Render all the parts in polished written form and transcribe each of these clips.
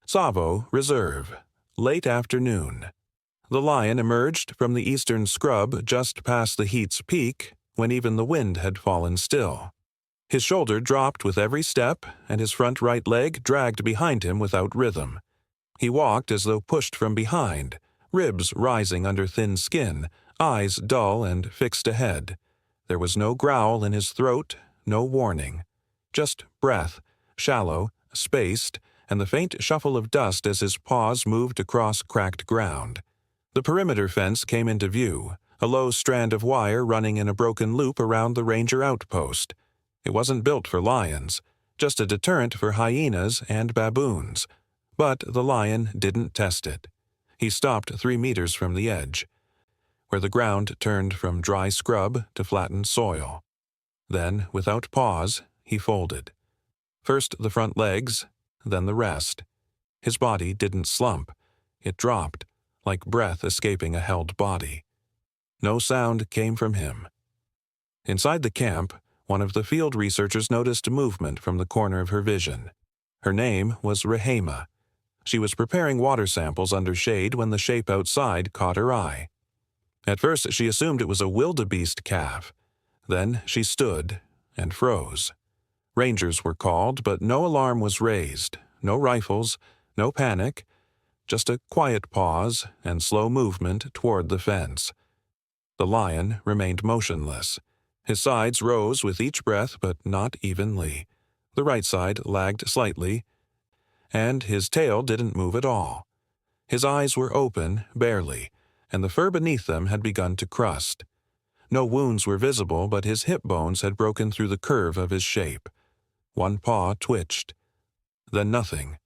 Tsavo Reserve, late afternoon. The lion emerged from the eastern scrub just past the heat's peak when even the wind had fallen still. His shoulder dropped with every step, and his front right leg dragged behind him without rhythm. He walked as though pushed from behind, ribs rising under thin skin, eyes dull and fixed ahead. There was no growl in his throat, no warning. Just breath, shallow, spaced, and the faint shuffle of dust as his paws moved across cracked ground. The perimeter fence came into view, a low strand of wire running in a broken loop around the ranger outpost. It wasn't built for lions, just a deterrent for hyenas and baboons. But the lion didn't test it. He stopped 3 meters from the edge, where the ground turned from dry scrub to flattened soil. Then, without pause, he folded. First the front legs, then the rest. His body didn't slump. It dropped, like breath escaping a held body. No sound came from him. Inside the camp, one of the field researchers noticed movement from the corner of her vision. Her name was Rehema. She was preparing water samples under shade when the shape outside caught her eye. At first she assumed it was a wildebeest calf. Then she stood and froze. Rangers were called, but no alarm was raised, no rifles, no panic, just a quiet pause and slow movement toward the fence. The lion remained motionless. His sides rose with each breath, but not evenly. The right side lagged slightly, and his tail didn't move at all. His eyes were open, barely, and the fur beneath them had begun to crust. No wounds were visible, but his hip bones had broken through the curve of his shape. One paw twitched. Then nothing.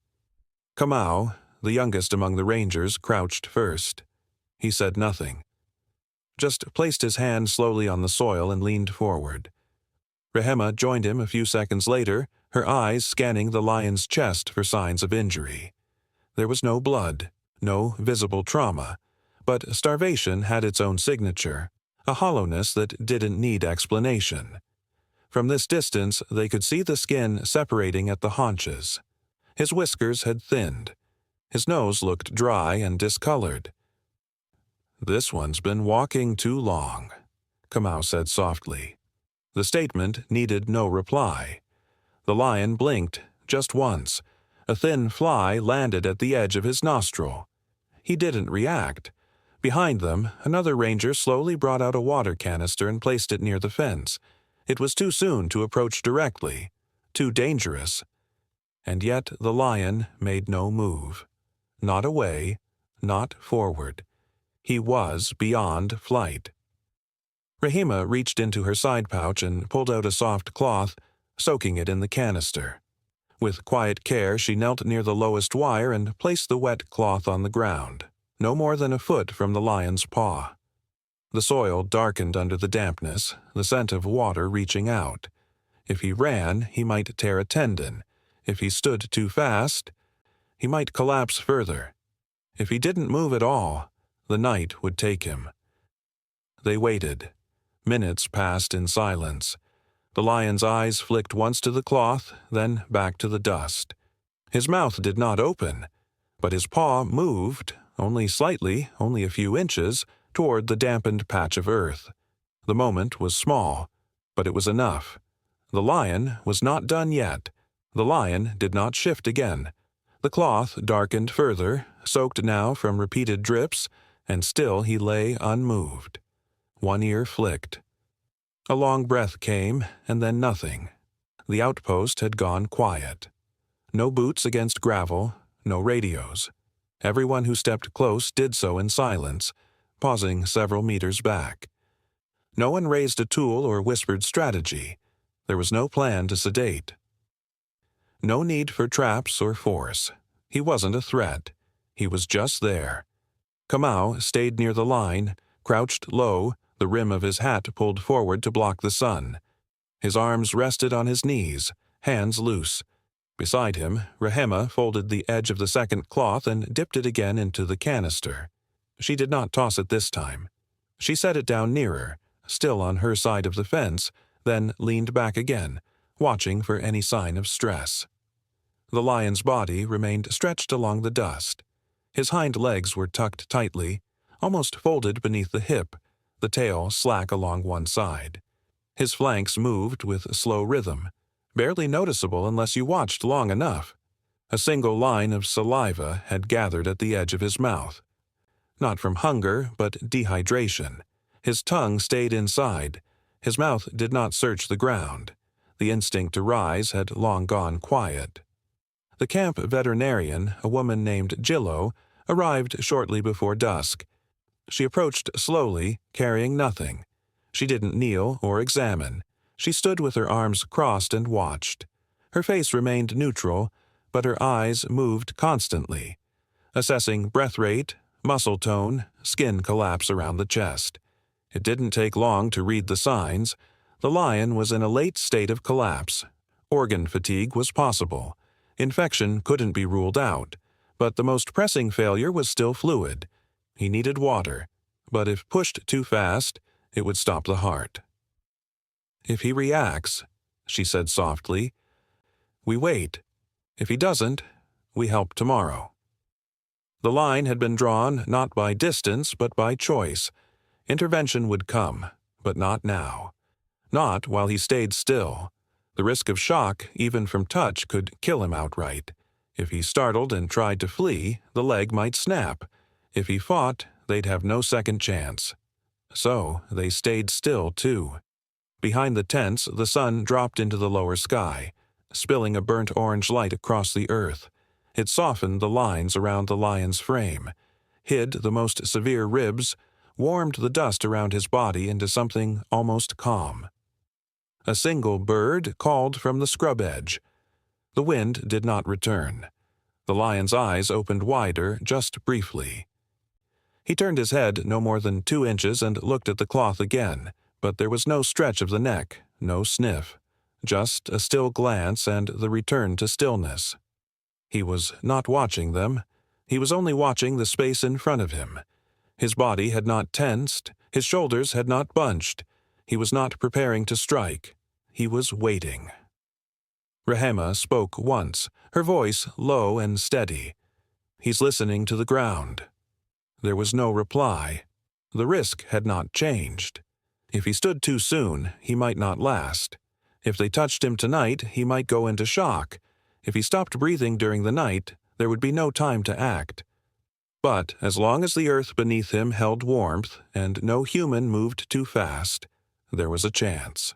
Kamau, the youngest among the rangers, crouched first. He said nothing. Just placed his hand slowly on the soil and leaned forward. Rehema joined him a few seconds later, her eyes scanning the lion's chest for signs of injury. There was no blood, no visible trauma, but starvation had its own signature, a hollowness that didn't need explanation. From this distance, they could see the skin separating at the haunches. His whiskers had thinned. His nose looked dry and discolored. "This one's been walking too long," Kamau said softly. The statement needed no reply. The lion blinked, just once. A thin fly landed at the edge of his nostril. He didn't react. Behind them, another ranger slowly brought out a water canister and placed it near the fence. It was too soon to approach directly, too dangerous. And yet the lion made no move. Not away, not forward. He was beyond flight. Rehema reached into her side pouch and pulled out a soft cloth, soaking it in the canister. With quiet care, she knelt near the lowest wire and placed the wet cloth on the ground, no more than a foot from the lion's paw. The soil darkened under the dampness, the scent of water reaching out. If he ran, he might tear a tendon. If he stood too fast, he might collapse further. If he didn't move at all, the night would take him. They waited. Minutes passed in silence. The lion's eyes flicked once to the cloth, then back to the dust. His mouth did not open, but his paw moved, only slightly, only a few inches, toward the dampened patch of earth. The moment was small, but it was enough. The lion was not done yet. The lion did not shift again. The cloth darkened further, soaked now from repeated drips, and still he lay unmoved. One ear flicked. A long breath came, and then nothing. The outpost had gone quiet. No boots against gravel, no radios. Everyone who stepped close did so in silence, pausing several meters back. No one raised a tool or whispered strategy. There was no plan to sedate. No need for traps or force. He wasn't a threat. He was just there. Kamau stayed near the line, crouched low, the rim of his hat pulled forward to block the sun. His arms rested on his knees, hands loose. Beside him, Rehema folded the edge of the second cloth and dipped it again into the canister. She did not toss it this time. She set it down nearer, still on her side of the fence, then leaned back again, watching for any sign of stress. The lion's body remained stretched along the dust. His hind legs were tucked tightly, almost folded beneath the hip, the tail slack along one side. His flanks moved with slow rhythm, barely noticeable unless you watched long enough. A single line of saliva had gathered at the edge of his mouth. Not from hunger, but dehydration. His tongue stayed inside. His mouth did not search the ground. The instinct to rise had long gone quiet. The camp veterinarian, a woman named Jillo, arrived shortly before dusk. She approached slowly, carrying nothing. She didn't kneel or examine. She stood with her arms crossed and watched. Her face remained neutral, but her eyes moved constantly, assessing breath rate, muscle tone, skin collapse around the chest. It didn't take long to read the signs. The lion was in a late state of collapse. Organ fatigue was possible. Infection couldn't be ruled out, but the most pressing failure was still fluid. He needed water, but if pushed too fast, it would stop the heart. "If he reacts," she said softly, "we wait. If he doesn't, we help tomorrow." The line had been drawn not by distance but by choice. Intervention would come, but not now. Not while he stayed still. The risk of shock, even from touch, could kill him outright. If he startled and tried to flee, the leg might snap. If he fought, they'd have no second chance. So they stayed still, too. Behind the tents, the sun dropped into the lower sky, spilling a burnt orange light across the earth. It softened the lines around the lion's frame, hid the most severe ribs, warmed the dust around his body into something almost calm. A single bird called from the scrub edge. The wind did not return. The lion's eyes opened wider just briefly. He turned his head no more than 2 inches and looked at the cloth again, but there was no stretch of the neck, no sniff, just a still glance and the return to stillness. He was not watching them. He was only watching the space in front of him. His body had not tensed. His shoulders had not bunched. He was not preparing to strike. He was waiting. Rehema spoke once, her voice low and steady. "He's listening to the ground." There was no reply. The risk had not changed. If he stood too soon, he might not last. If they touched him tonight, he might go into shock. If he stopped breathing during the night, there would be no time to act. But as long as the earth beneath him held warmth and no human moved too fast, there was a chance.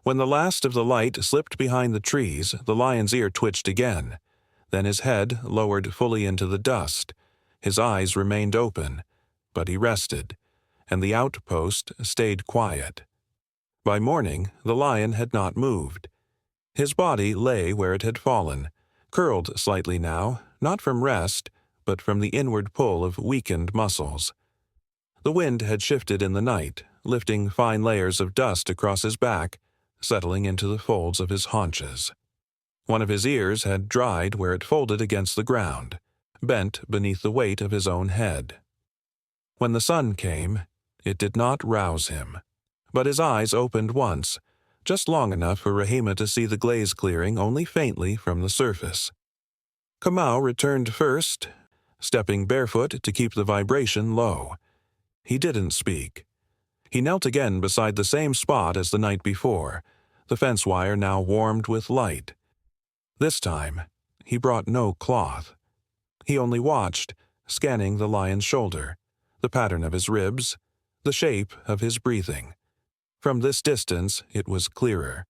When the last of the light slipped behind the trees, the lion's ear twitched again. Then his head lowered fully into the dust. His eyes remained open, but he rested, and the outpost stayed quiet. By morning, the lion had not moved. His body lay where it had fallen, curled slightly now, not from rest, but from the inward pull of weakened muscles. The wind had shifted in the night, lifting fine layers of dust across his back, settling into the folds of his haunches. One of his ears had dried where it folded against the ground, bent beneath the weight of his own head. When the sun came, it did not rouse him, but his eyes opened once, just long enough for Rehema to see the glaze clearing only faintly from the surface. Kamau returned first, stepping barefoot to keep the vibration low. He didn't speak. He knelt again beside the same spot as the night before, the fence wire now warmed with light. This time, he brought no cloth. He only watched, scanning the lion's shoulder, the pattern of his ribs, the shape of his breathing. From this distance, it was clearer.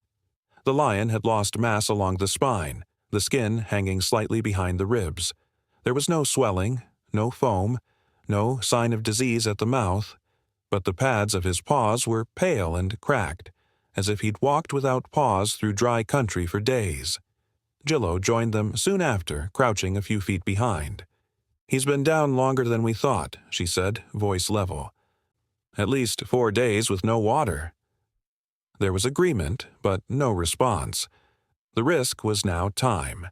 The lion had lost mass along the spine, the skin hanging slightly behind the ribs. There was no swelling, no foam, no sign of disease at the mouth, but the pads of his paws were pale and cracked, as if he'd walked without pause through dry country for days. Jillo joined them soon after, crouching a few feet behind. "He's been down longer than we thought," she said, voice level. "At least 4 days with no water." There was agreement, but no response. The risk was now time.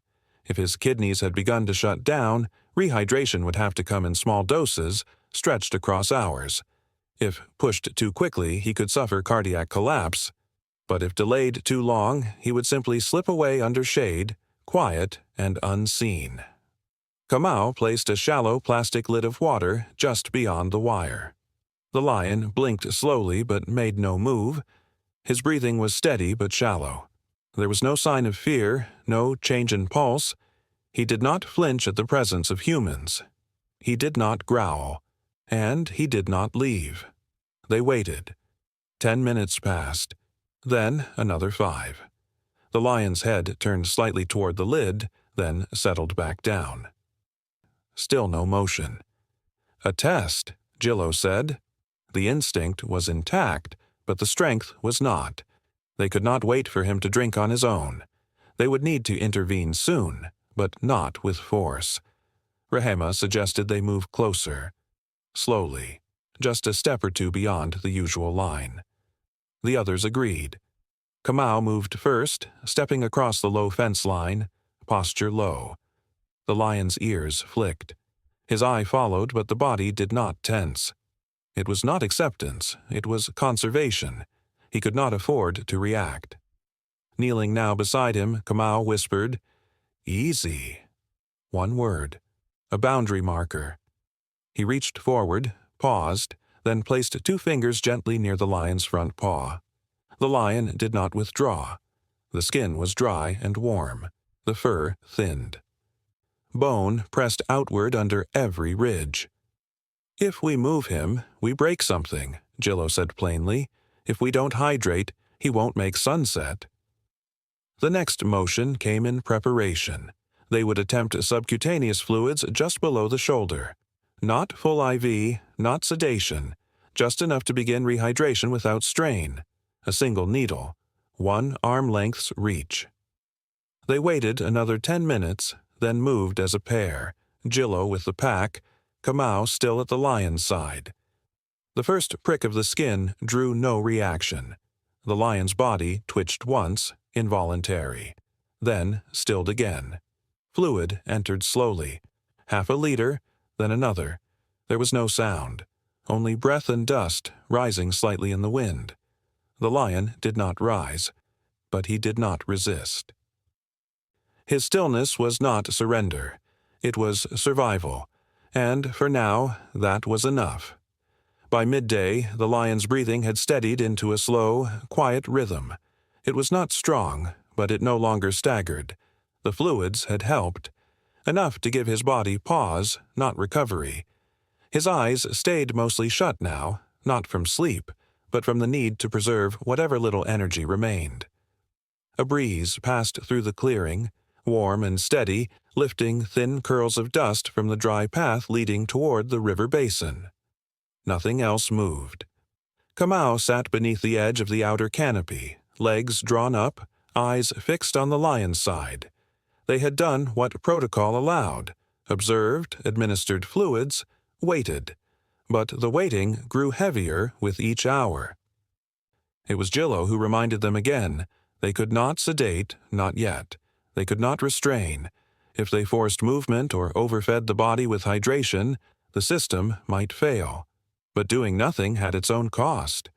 If his kidneys had begun to shut down, rehydration would have to come in small doses, stretched across hours. If pushed too quickly, he could suffer cardiac collapse. But if delayed too long, he would simply slip away under shade, quiet and unseen. Kamau placed a shallow plastic lid of water just beyond the wire. The lion blinked slowly but made no move. His breathing was steady but shallow. There was no sign of fear, no change in pulse. He did not flinch at the presence of humans. He did not growl, and he did not leave. They waited. 10 minutes passed, then another 5. The lion's head turned slightly toward the lid, then settled back down. Still no motion. A test, Jillo said. The instinct was intact, but the strength was not. They could not wait for him to drink on his own. They would need to intervene soon, but not with force. Rehema suggested they move closer. Slowly, just a step or two beyond the usual line. The others agreed. Kamau moved first, stepping across the low fence line, posture low. The lion's ears flicked. His eye followed, but the body did not tense. It was not acceptance, it was conservation. He could not afford to react. Kneeling now beside him, Kamau whispered, "Easy." One word. A boundary marker. He reached forward, paused, then placed 2 fingers gently near the lion's front paw. The lion did not withdraw. The skin was dry and warm. The fur thinned. Bone pressed outward under every ridge. "If we move him, we break something," Jillo said plainly. "If we don't hydrate, he won't make sunset." The next motion came in preparation. They would attempt subcutaneous fluids just below the shoulder. Not full IV, not sedation, just enough to begin rehydration without strain. A single needle, 1 arm length's reach. They waited another 10 minutes, then moved as a pair, Jillo with the pack, Kamau still at the lion's side. The first prick of the skin drew no reaction. The lion's body twitched once, involuntary. Then stilled again. Fluid entered slowly. Half a liter, then another. There was no sound, only breath and dust rising slightly in the wind. The lion did not rise, but he did not resist. His stillness was not surrender. It was survival, and for now, that was enough. By midday, the lion's breathing had steadied into a slow, quiet rhythm. It was not strong, but it no longer staggered. The fluids had helped. Enough to give his body pause, not recovery. His eyes stayed mostly shut now, not from sleep, but from the need to preserve whatever little energy remained. A breeze passed through the clearing, warm and steady, lifting thin curls of dust from the dry path leading toward the river basin. Nothing else moved. Kamau sat beneath the edge of the outer canopy, legs drawn up, eyes fixed on the lion's side. They had done what protocol allowed, observed, administered fluids, waited. But the waiting grew heavier with each hour. It was Jillo who reminded them again. They could not sedate, not yet. They could not restrain. If they forced movement or overfed the body with hydration, the system might fail. But doing nothing had its own cost.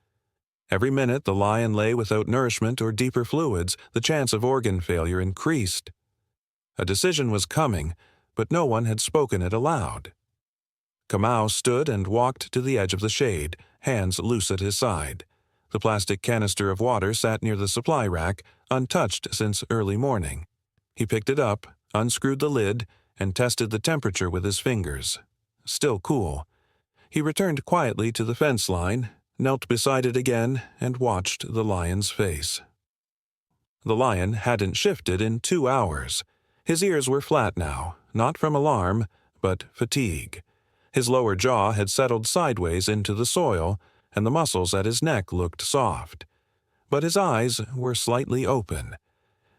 Every minute the lion lay without nourishment or deeper fluids, the chance of organ failure increased. A decision was coming, but no one had spoken it aloud. Kamau stood and walked to the edge of the shade, hands loose at his side. The plastic canister of water sat near the supply rack, untouched since early morning. He picked it up, unscrewed the lid, and tested the temperature with his fingers. Still cool. He returned quietly to the fence line, knelt beside it again, and watched the lion's face. The lion hadn't shifted in 2 hours. His ears were flat now, not from alarm, but fatigue. His lower jaw had settled sideways into the soil, and the muscles at his neck looked soft. But his eyes were slightly open,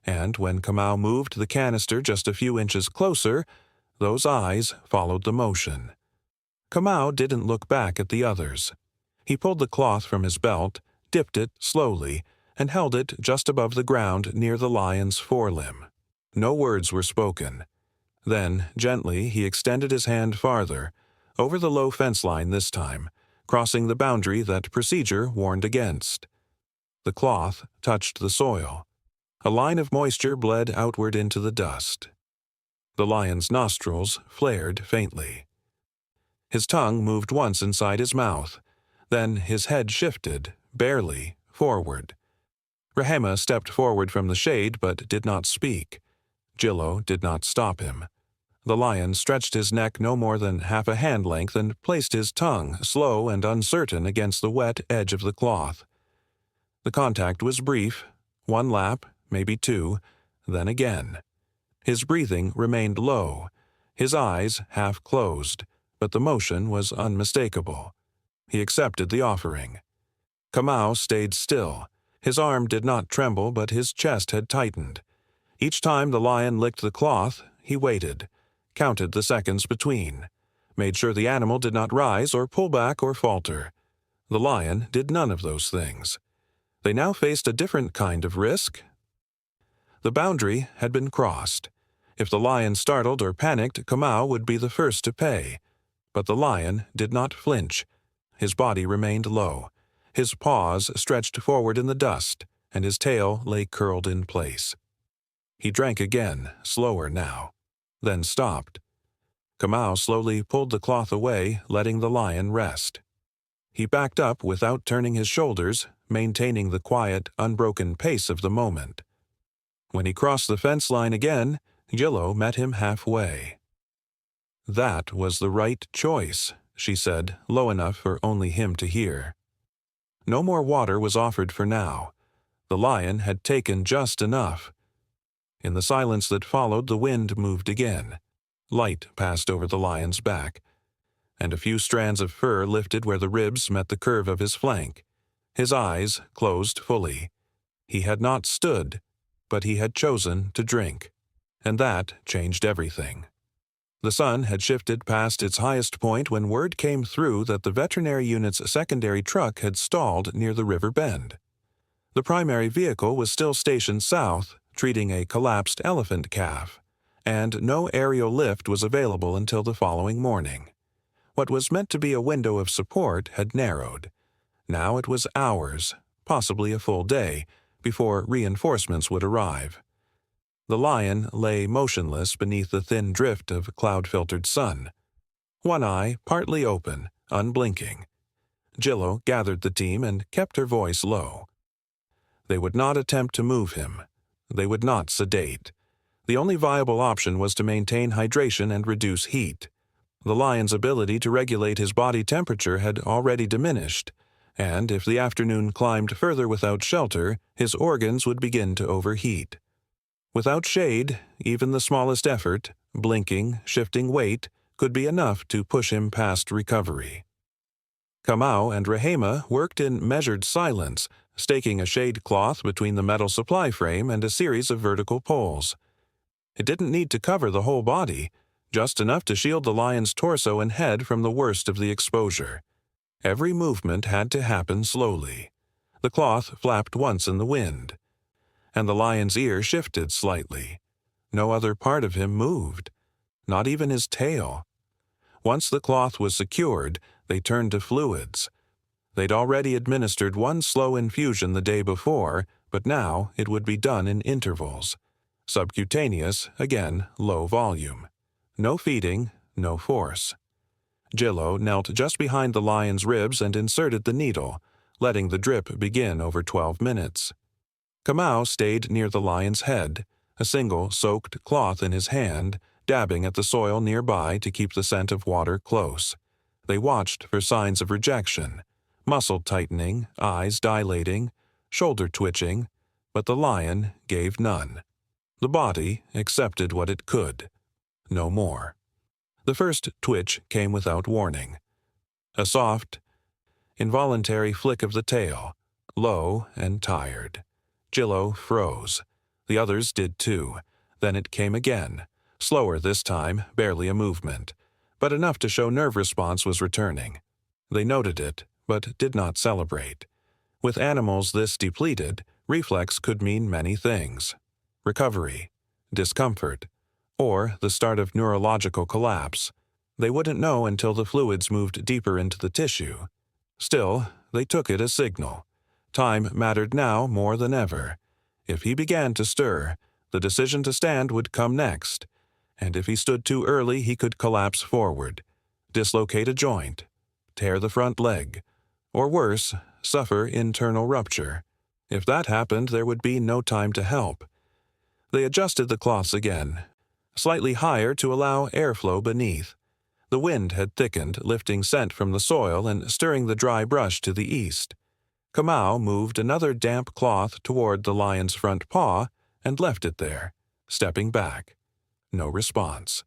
and when Kamau moved the canister just a few inches closer, those eyes followed the motion. Kamau didn't look back at the others. He pulled the cloth from his belt, dipped it slowly, and held it just above the ground near the lion's forelimb. No words were spoken. Then, gently, he extended his hand farther, over the low fence line this time, crossing the boundary that procedure warned against. The cloth touched the soil. A line of moisture bled outward into the dust. The lion's nostrils flared faintly. His tongue moved once inside his mouth. Then his head shifted, barely, forward. Rehema stepped forward from the shade but did not speak. Jillo did not stop him. The lion stretched his neck no more than half a hand length and placed his tongue, slow and uncertain, against the wet edge of the cloth. The contact was brief, one lap, maybe two, then again. His breathing remained low, his eyes half closed, but the motion was unmistakable. He accepted the offering. Kamau stayed still. His arm did not tremble, but his chest had tightened. Each time the lion licked the cloth, he waited, counted the seconds between, made sure the animal did not rise or pull back or falter. The lion did none of those things. They now faced a different kind of risk. The boundary had been crossed. If the lion startled or panicked, Kamau would be the first to pay. But the lion did not flinch. His body remained low. His paws stretched forward in the dust, and his tail lay curled in place. He drank again, slower now, then stopped. Kamau slowly pulled the cloth away, letting the lion rest. He backed up without turning his shoulders, maintaining the quiet, unbroken pace of the moment. When he crossed the fence line again, Jillo met him halfway. "That was the right choice," she said, low enough for only him to hear. No more water was offered for now. The lion had taken just enough. In the silence that followed, the wind moved again. Light passed over the lion's back, and a few strands of fur lifted where the ribs met the curve of his flank. His eyes closed fully. He had not stood, but he had chosen to drink, and that changed everything. The sun had shifted past its highest point when word came through that the veterinary unit's secondary truck had stalled near the river bend. The primary vehicle was still stationed south, treating a collapsed elephant calf, and no aerial lift was available until the following morning. What was meant to be a window of support had narrowed. Now it was hours, possibly a full day, before reinforcements would arrive. The lion lay motionless beneath the thin drift of cloud-filtered sun, one eye partly open, unblinking. Jillo gathered the team and kept her voice low. They would not attempt to move him. They would not sedate. The only viable option was to maintain hydration and reduce heat. The lion's ability to regulate his body temperature had already diminished, and if the afternoon climbed further without shelter, his organs would begin to overheat. Without shade, even the smallest effort, blinking, shifting weight, could be enough to push him past recovery. Kamau and Rehema worked in measured silence, staking a shade cloth between the metal supply frame and a series of vertical poles. It didn't need to cover the whole body, just enough to shield the lion's torso and head from the worst of the exposure. Every movement had to happen slowly. The cloth flapped once in the wind, and the lion's ear shifted slightly. No other part of him moved, not even his tail. Once the cloth was secured, they turned to fluids. They'd already administered one slow infusion the day before, but now it would be done in intervals. Subcutaneous, again, low volume. No feeding, no force. Jillo knelt just behind the lion's ribs and inserted the needle, letting the drip begin over 12 minutes. Kamau stayed near the lion's head, a single soaked cloth in his hand, dabbing at the soil nearby to keep the scent of water close. They watched for signs of rejection, muscle tightening, eyes dilating, shoulder twitching, but the lion gave none. The body accepted what it could. No more. The first twitch came without warning. A soft, involuntary flick of the tail, low and tired. Jillo froze. The others did too. Then it came again, slower this time, barely a movement, but enough to show nerve response was returning. They noted it, but did not celebrate. With animals this depleted, reflex could mean many things. Recovery, discomfort, or the start of neurological collapse. They wouldn't know until the fluids moved deeper into the tissue. Still, they took it as signal. Time mattered now more than ever. If he began to stir, the decision to stand would come next, and if he stood too early he could collapse forward, dislocate a joint, tear the front leg, or worse, suffer internal rupture. If that happened, there would be no time to help. They adjusted the cloths again, slightly higher to allow airflow beneath. The wind had thickened, lifting scent from the soil and stirring the dry brush to the east. Kamau moved another damp cloth toward the lion's front paw and left it there, stepping back. No response.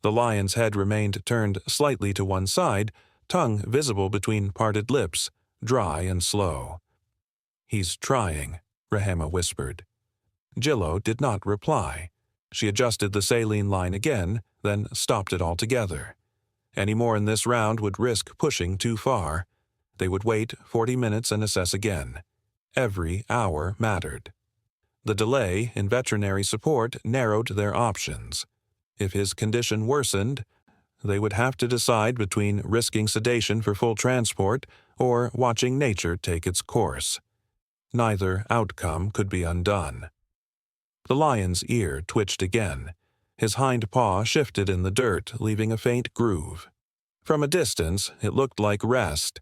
The lion's head remained turned slightly to one side, tongue visible between parted lips, dry and slow. "He's trying," Rehema whispered. Jillo did not reply. She adjusted the saline line again, then stopped it altogether. Any more in this round would risk pushing too far. They would wait 40 minutes and assess again. Every hour mattered. The delay in veterinary support narrowed their options. If his condition worsened, they would have to decide between risking sedation for full transport or watching nature take its course. Neither outcome could be undone. The lion's ear twitched again. His hind paw shifted in the dirt, leaving a faint groove. From a distance, it looked like rest,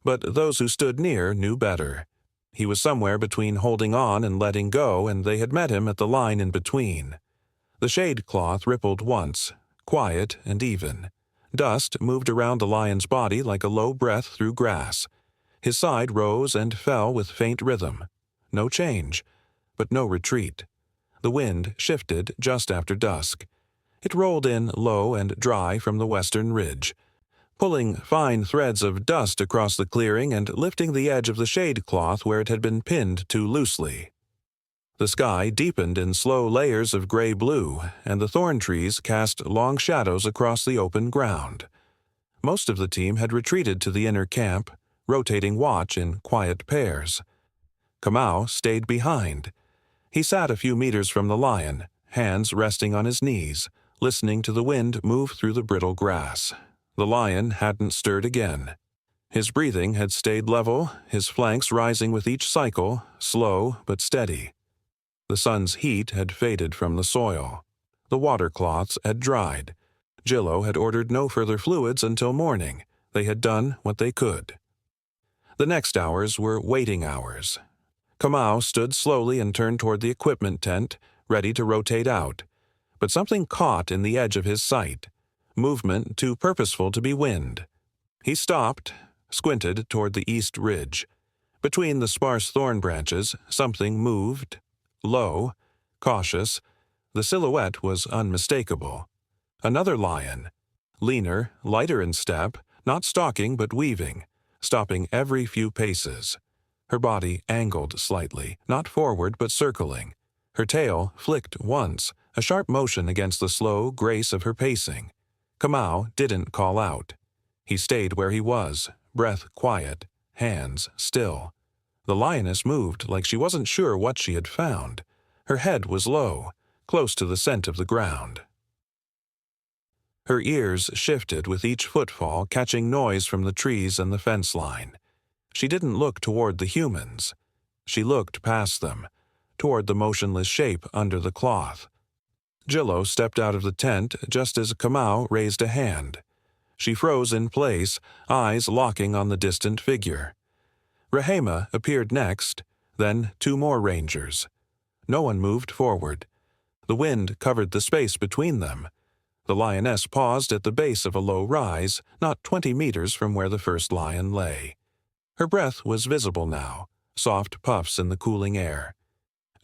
but those who stood near knew better. He was somewhere between holding on and letting go, and they had met him at the line in between. The shade cloth rippled once, quiet and even. Dust moved around the lion's body like a low breath through grass. His side rose and fell with faint rhythm. No change, but no retreat. The wind shifted just after dusk. It rolled in low and dry from the western ridge, pulling fine threads of dust across the clearing and lifting the edge of the shade cloth where it had been pinned too loosely. The sky deepened in slow layers of gray-blue, and the thorn trees cast long shadows across the open ground. Most of the team had retreated to the inner camp, rotating watch in quiet pairs. Kamau stayed behind. He sat a few meters from the lion, hands resting on his knees, listening to the wind move through the brittle grass. The lion hadn't stirred again. His breathing had stayed level, his flanks rising with each cycle, slow but steady. The sun's heat had faded from the soil. The water cloths had dried. Jillo had ordered no further fluids until morning. They had done what they could. The next hours were waiting hours. Kamau stood slowly and turned toward the equipment tent, ready to rotate out. But something caught in the edge of his sight. Movement too purposeful to be wind. He stopped, squinted toward the east ridge. Between the sparse thorn branches, something moved. Low, cautious, the silhouette was unmistakable. Another lion. Leaner, lighter in step, not stalking but weaving, stopping every few paces. Her body angled slightly, not forward but circling. Her tail flicked once, a sharp motion against the slow grace of her pacing. Kamau didn't call out. He stayed where he was, breath quiet, hands still. The lioness moved like she wasn't sure what she had found. Her head was low, close to the scent of the ground. Her ears shifted with each footfall, catching noise from the trees and the fence line. She didn't look toward the humans. She looked past them, toward the motionless shape under the cloth. Jillo stepped out of the tent just as Kamau raised a hand. She froze in place, eyes locking on the distant figure. Rehema appeared next, then 2 more rangers. No one moved forward. The wind covered the space between them. The lioness paused at the base of a low rise, not 20 meters from where the first lion lay. Her breath was visible now, soft puffs in the cooling air.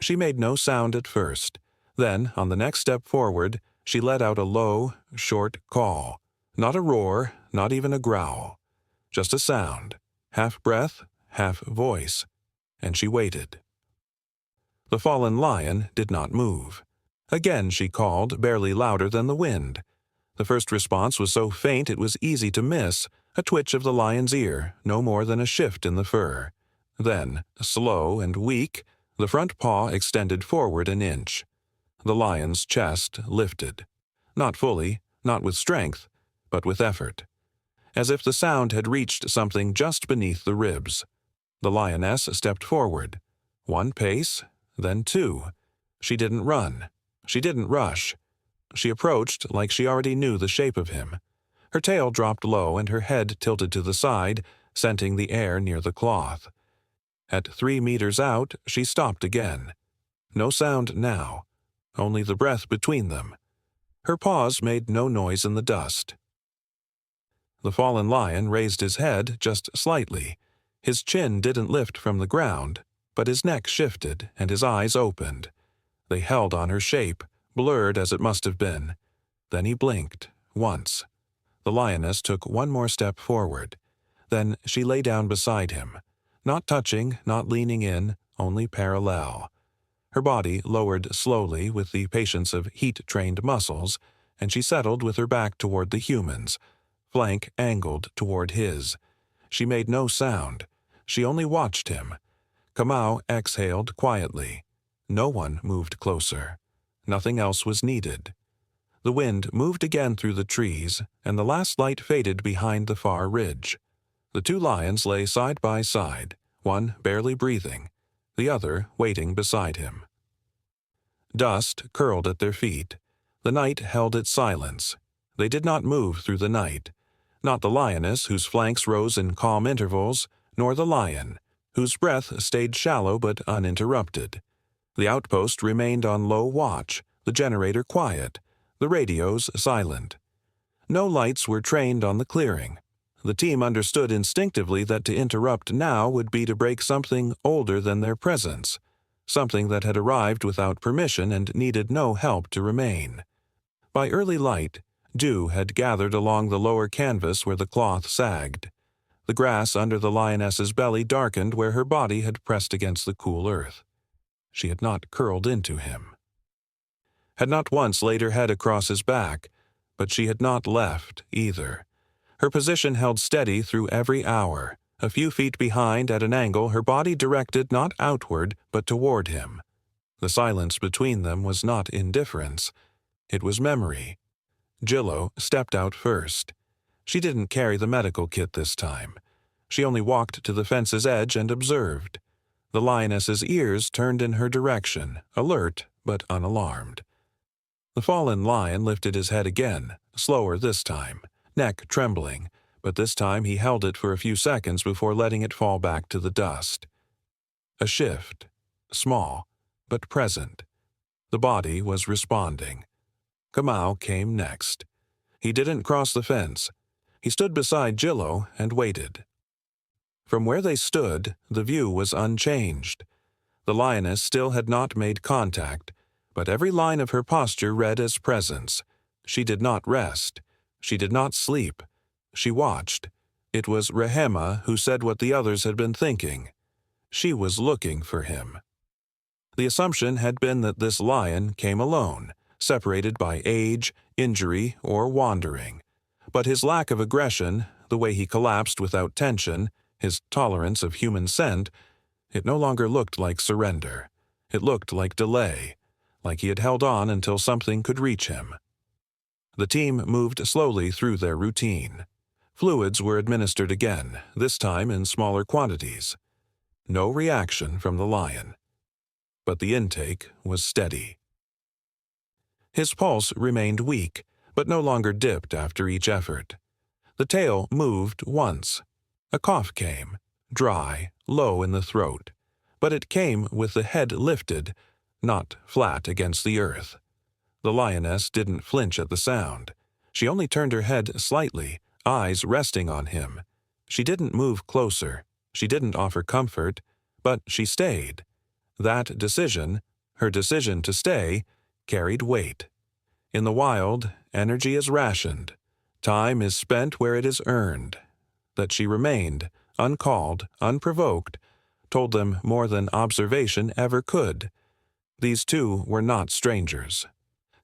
She made no sound at first. Then, on the next step forward, she let out a low, short call. Not a roar, not even a growl. Just a sound, half breath, half voice. And she waited. The fallen lion did not move. Again she called, barely louder than the wind. The first response was so faint it was easy to miss, a twitch of the lion's ear, no more than a shift in the fur. Then, slow and weak, the front paw extended forward an inch. The lion's chest lifted. Not fully, not with strength, but with effort. As if the sound had reached something just beneath the ribs. The lioness stepped forward. 1 pace, then 2. She didn't run. She didn't rush. She approached like she already knew the shape of him. Her tail dropped low and her head tilted to the side, scenting the air near the cloth. At 3 meters out, she stopped again. No sound now, only the breath between them. Her paws made no noise in the dust. The fallen lion raised his head just slightly. His chin didn't lift from the ground, but his neck shifted and his eyes opened. They held on her shape, blurred as it must have been. Then he blinked, once. The lioness took one more step forward. Then she lay down beside him. Not touching, not leaning in, only parallel. Her body lowered slowly with the patience of heat-trained muscles, and she settled with her back toward the humans, flank angled toward his. She made no sound. She only watched him. Kamau exhaled quietly. No one moved closer. Nothing else was needed. The wind moved again through the trees, and the last light faded behind the far ridge. The 2 lions lay side by side, one barely breathing, the other waiting beside him. Dust curled at their feet. The night held its silence. They did not move through the night. Not the lioness, whose flanks rose in calm intervals, nor the lion, whose breath stayed shallow but uninterrupted. The outpost remained on low watch, the generator quiet, the radios silent. No lights were trained on the clearing. The team understood instinctively that to interrupt now would be to break something older than their presence, something that had arrived without permission and needed no help to remain. By early light, dew had gathered along the lower canvas where the cloth sagged. The grass under the lioness's belly darkened where her body had pressed against the cool earth. She had not curled into him. Had not once laid her head across his back, but she had not left either. Her position held steady through every hour, a few feet behind at an angle, her body directed not outward but toward him. The silence between them was not indifference. It was memory. Jillo stepped out first. She didn't carry the medical kit this time. She only walked to the fence's edge and observed. The lioness's ears turned in her direction, alert but unalarmed. The fallen lion lifted his head again, slower this time, neck trembling, but this time he held it for a few seconds before letting it fall back to the dust. A shift, small, but present. The body was responding. Kamau came next. He didn't cross the fence. He stood beside Jillo and waited. From where they stood, the view was unchanged. The lioness still had not made contact, but every line of her posture read as presence. She did not rest. She did not sleep. She watched. It was Rehema who said what the others had been thinking. She was looking for him. The assumption had been that this lion came alone, separated by age, injury, or wandering. But his lack of aggression, the way he collapsed without tension, his tolerance of human scent, it no longer looked like surrender. It looked like delay, like he had held on until something could reach him. The team moved slowly through their routine. Fluids were administered again, this time in smaller quantities. No reaction from the lion. But the intake was steady. His pulse remained weak, but no longer dipped after each effort. The tail moved once. A cough came, dry, low in the throat, but it came with the head lifted, not flat against the earth. The lioness didn't flinch at the sound. She only turned her head slightly, eyes resting on him. She didn't move closer. She didn't offer comfort, but she stayed. That decision, her decision to stay, carried weight. In the wild, energy is rationed. Time is spent where it is earned. That she remained, uncalled, unprovoked, told them more than observation ever could. These two were not strangers.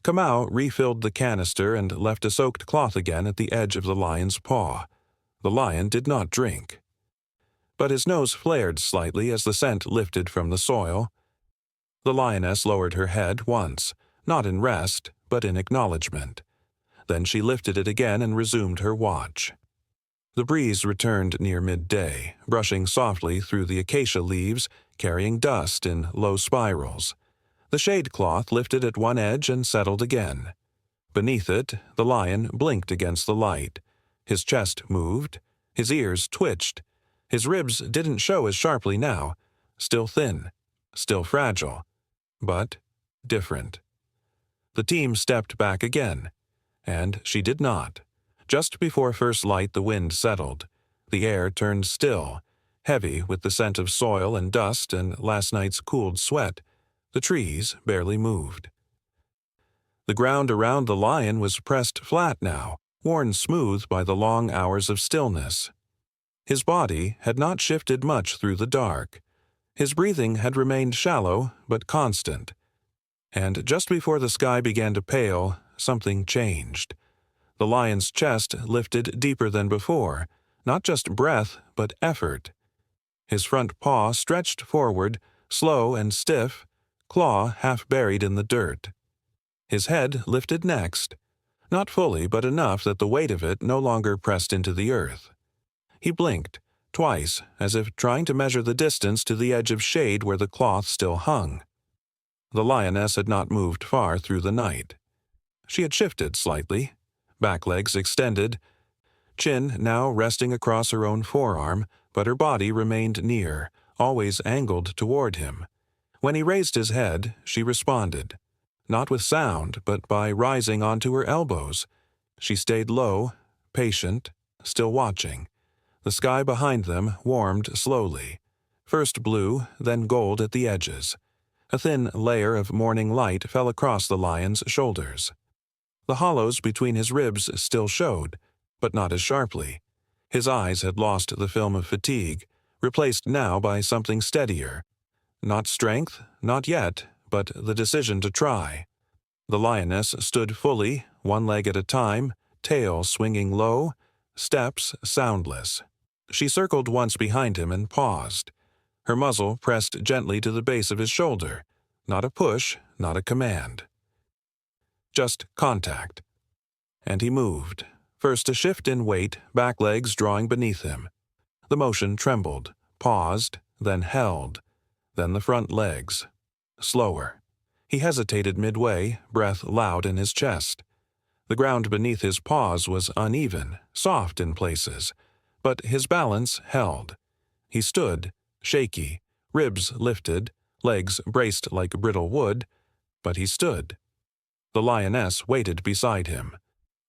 Kamau refilled the canister and left a soaked cloth again at the edge of the lion's paw. The lion did not drink. But his nose flared slightly as the scent lifted from the soil. The lioness lowered her head once, not in rest, but in acknowledgement. Then she lifted it again and resumed her watch. The breeze returned near midday, brushing softly through the acacia leaves, carrying dust in low spirals. The shade cloth lifted at one edge and settled again. Beneath it, the lion blinked against the light. His chest moved. His ears twitched. His ribs didn't show as sharply now, still thin, still fragile, but different. The team stepped back again, and she did not. Just before first light the wind settled. The air turned still, heavy with the scent of soil and dust and last night's cooled sweat. The trees barely moved. The ground around the lion was pressed flat now, worn smooth by the long hours of stillness. His body had not shifted much through the dark. His breathing had remained shallow but constant. And just before the sky began to pale, something changed. The lion's chest lifted deeper than before, not just breath, but effort. His front paw stretched forward, slow and stiff, claw half buried in the dirt. His head lifted next, not fully but enough that the weight of it no longer pressed into the earth. He blinked, twice, as if trying to measure the distance to the edge of shade where the cloth still hung. The lioness had not moved far through the night. She had shifted slightly, back legs extended, chin now resting across her own forearm, but her body remained near, always angled toward him. When he raised his head, she responded, not with sound, but by rising onto her elbows. She stayed low, patient, still watching. The sky behind them warmed slowly, first blue, then gold at the edges. A thin layer of morning light fell across the lion's shoulders. The hollows between his ribs still showed, but not as sharply. His eyes had lost the film of fatigue, replaced now by something steadier. Not strength, not yet, but the decision to try. The lioness stood fully, one leg at a time, tail swinging low, steps soundless. She circled once behind him and paused. Her muzzle pressed gently to the base of his shoulder. Not a push, not a command. Just contact. And he moved, first a shift in weight, back legs drawing beneath him. The motion trembled, paused, then held. Then the front legs. Slower. He hesitated midway, breath loud in his chest. The ground beneath his paws was uneven, soft in places, but his balance held. He stood, shaky, ribs lifted, legs braced like brittle wood, but he stood. The lioness waited beside him.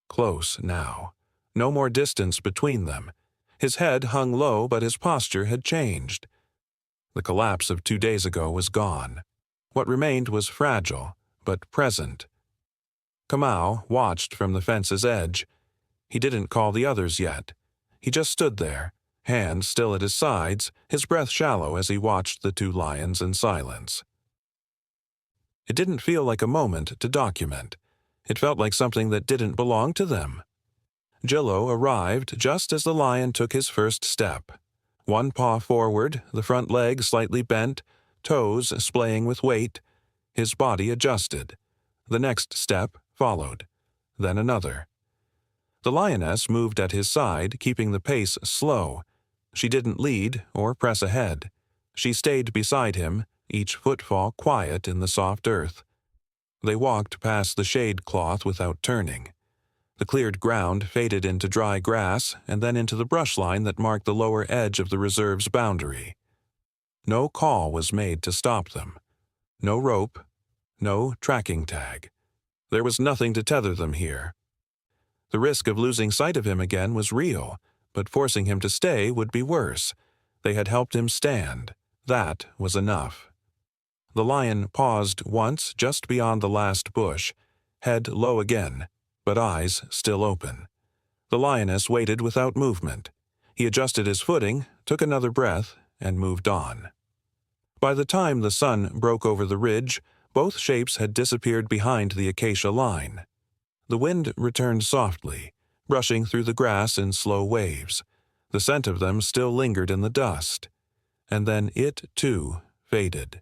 Close now. No more distance between them. His head hung low, but his posture had changed. The collapse of 2 days ago was gone. What remained was fragile, but present. Kamau watched from the fence's edge. He didn't call the others yet. He just stood there, hands still at his sides, his breath shallow as he watched the two lions in silence. It didn't feel like a moment to document. It felt like something that didn't belong to them. Jillo arrived just as the lion took his first step. One paw forward, the front leg slightly bent, toes splaying with weight. His body adjusted. The next step followed, then another. The lioness moved at his side, keeping the pace slow. She didn't lead or press ahead. She stayed beside him, each footfall quiet in the soft earth. They walked past the shade cloth without turning. The cleared ground faded into dry grass and then into the brush line that marked the lower edge of the reserve's boundary. No call was made to stop them. No rope, no tracking tag. There was nothing to tether them here. The risk of losing sight of him again was real, but forcing him to stay would be worse. They had helped him stand. That was enough. The lion paused once just beyond the last bush, head low again, but eyes still open. The lioness waited without movement. He adjusted his footing, took another breath, and moved on. By the time the sun broke over the ridge, both shapes had disappeared behind the acacia line. The wind returned softly, brushing through the grass in slow waves. The scent of them still lingered in the dust. And then it, too, faded.